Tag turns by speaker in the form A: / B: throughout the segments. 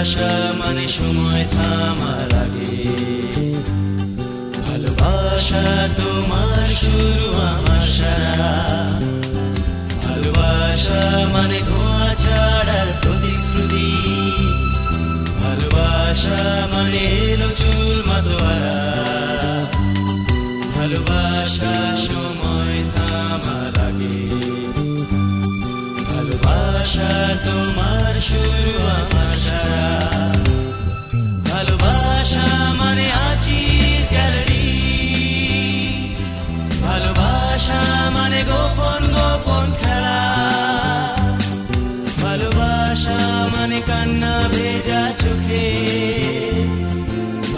A: ভালোবাসা মানে সময় থামার আগে, ভালোবাসা তোমার শুরু আমার সারা, ভালোবাসা মানে ধোঁয়া ছাড়ার প্রতিশ্রুতি, ভালোবাসা মানে এলো চুল মাতোয়ারা, ভালোবাসা সময় থামার আগে, ভালোবাসা তোমার শুরু আমার সারা, ভালোবাসা মানে আর্চিস গ্যালারি, ভালোবাসা মানে গোপন গোপন খেলা, ভালোবাসা মানে কান্না ভেজা চোখে,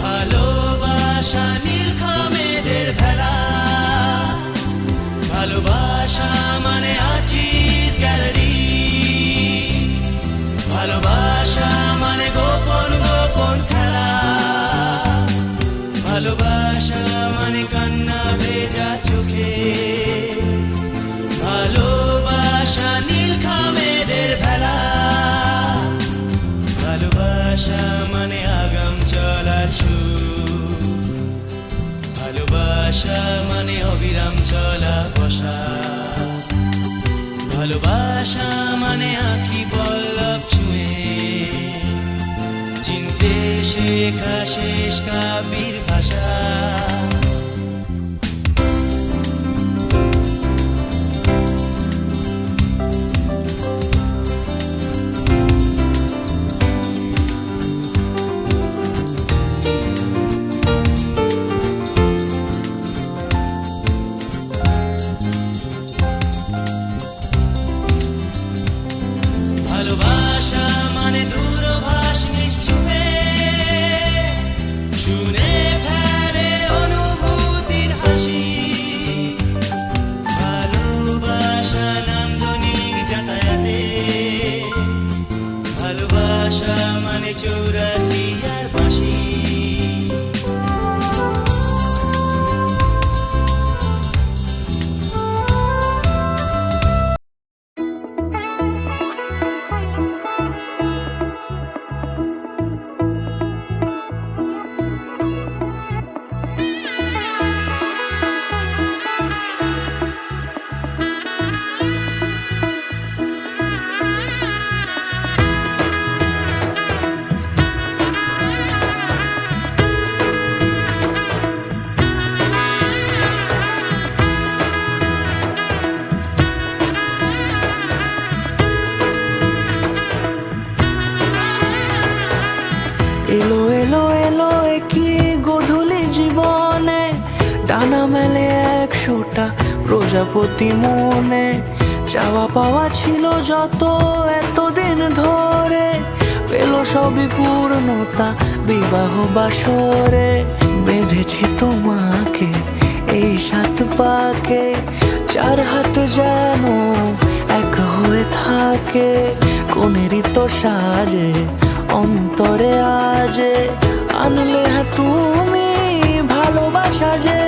A: ভালোবাসা নীলখামেদের ভেলা, ভালোবাসা মানে আর্চিস গ্যালারি, ভালোবাসা মানে গোপন গোপন খেলা, ভালোবাসা মানে কান্না ভেজা চোখে, ভালোবাসা নীলখামেদের ভেলা, ভালোবাসা মানে আগাম চলার সুর, ভালোবাসা মানে অবিরাম চলা বসা, ভালোবাসা মানে আঁখি পল্লব ছুঁয়ে চিনতে শেখা শেষ কাব্যের ভাষা। ভালোবাসা মানে দূরভাষ নিশ্চুপে শুনে ফেলে অনুভূতির হাসি, ভালোবাসা নান্দনিক যাতায়াতে, ভালোবাসা মানে 84 আর বাঁশি।
B: এলো এলো এলো কি গোধূলি জীবনে, ডানা মেলে 100টা প্রজাপতি মনে, চাওয়া পাওয়া ছিল যত এতদিন ধরে, পেল সবই পূর্ণতা বিবাহ বাসরে, বেঁধেছি তোমাকে এই 7 পাকে, 4 হাত যেন এক হয়ে থাকে, কোনেরই তো সাজে অন্তরে আজে, আনলে তুমি ভালোবাসা যে,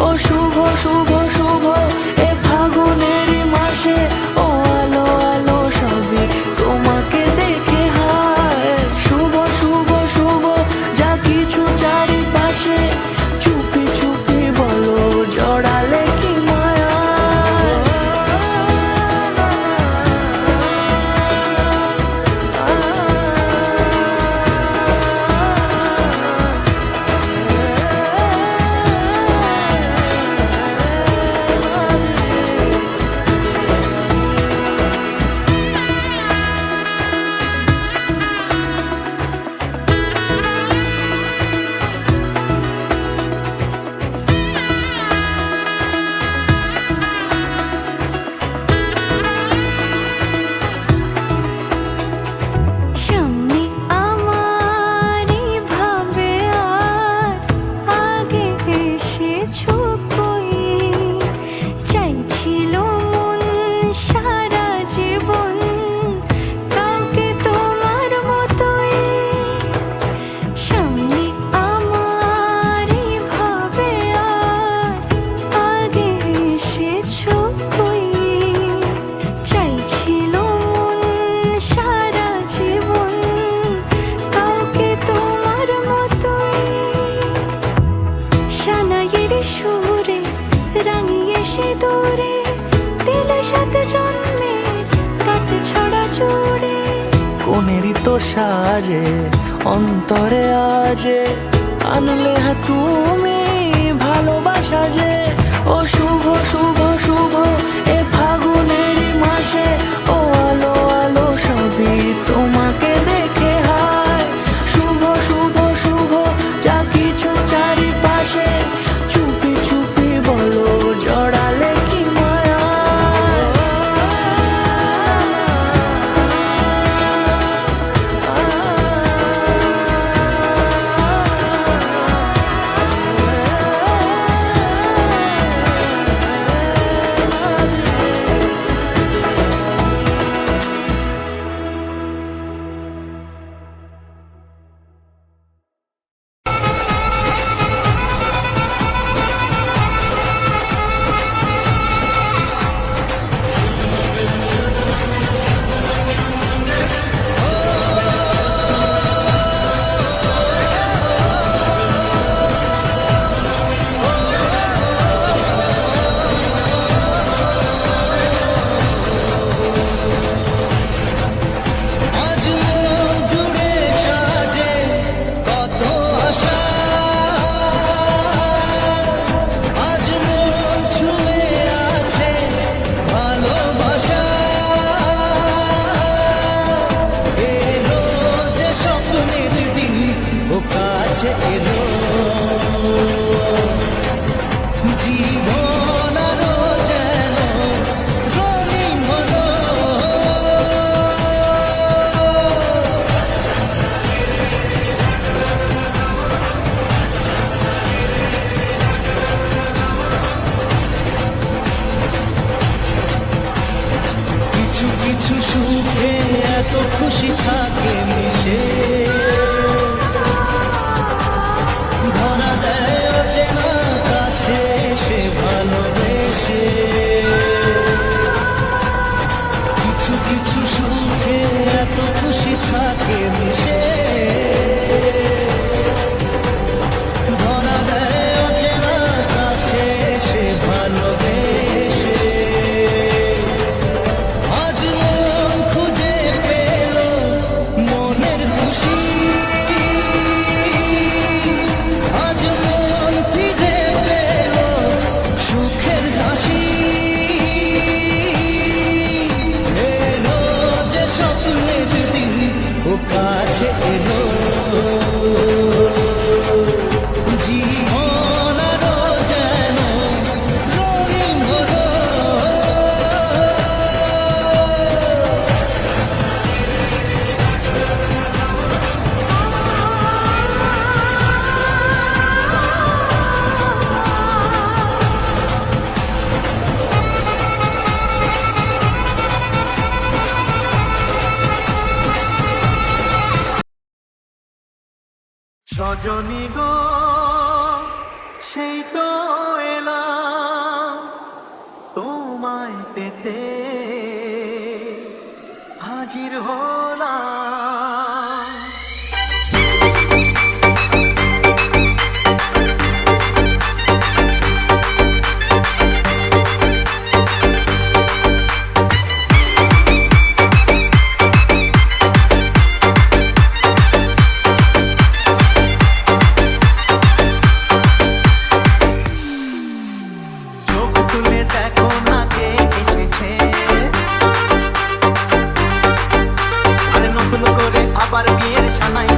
B: ও শুভ শুভ শুভ এ ফাগুনেরই মাসে, ও আলো আলো সবই তোমাকে দেখে হায়, শুভ শুভ শুভ যা কিছু চারিপাশে, চুপি চুপি বলো জড়ালে কি মায়া।
C: সিঁদুরে দিলে সাথে জন্মের কাট ছড়া জুড়ে।
B: কোনেরই তো সাজে অন্তরে আজে আনলে হ্যাঁ তুমি ভালোবাসা যে। ও শুভ শুভ শুভ এ ফাগুনেরই মাসে, ও আলো আলো সবই তোমাকে দেখে হায়। শুভ শুভ শুভ যা কিছু চারিপাশে, চুপি চুপি বলো জড়ালে কি মায়া।
A: আজ মন জুড়ে সাজে কত আশা, আজ মন ছুঁয়ে আছে ভালোবাসা। এলো যে স্বপ্নের দিন, ও কাছে এলো জীবন আরো যেন রঙিন হলো। কিছু কিছু সুখে এত খুশি থাকে মিশে, ধরা দেয় অচেনা কাছে সে ভালোবেসে। কিছু কিছু সুখে এত খুশি থাকে মিশে, ধরা দেয় অচেনা কাছে সে ভালোবেসে। আজ মন খুঁজে পেল মনের খুশি, আজ মন ফিরে পেল সুখের হাসি। এলো যে স্বপ্নের দিন, ও কাছে এলো জীবন আরো যেন রঙিন হলো।
B: সজনী গো সেই তো এলাম তোমায় পেতে, হাজির হলাম। চোখ তুলে দেখো না কে এসেছে, আরে নকল করে আবার বিয়ের সানাই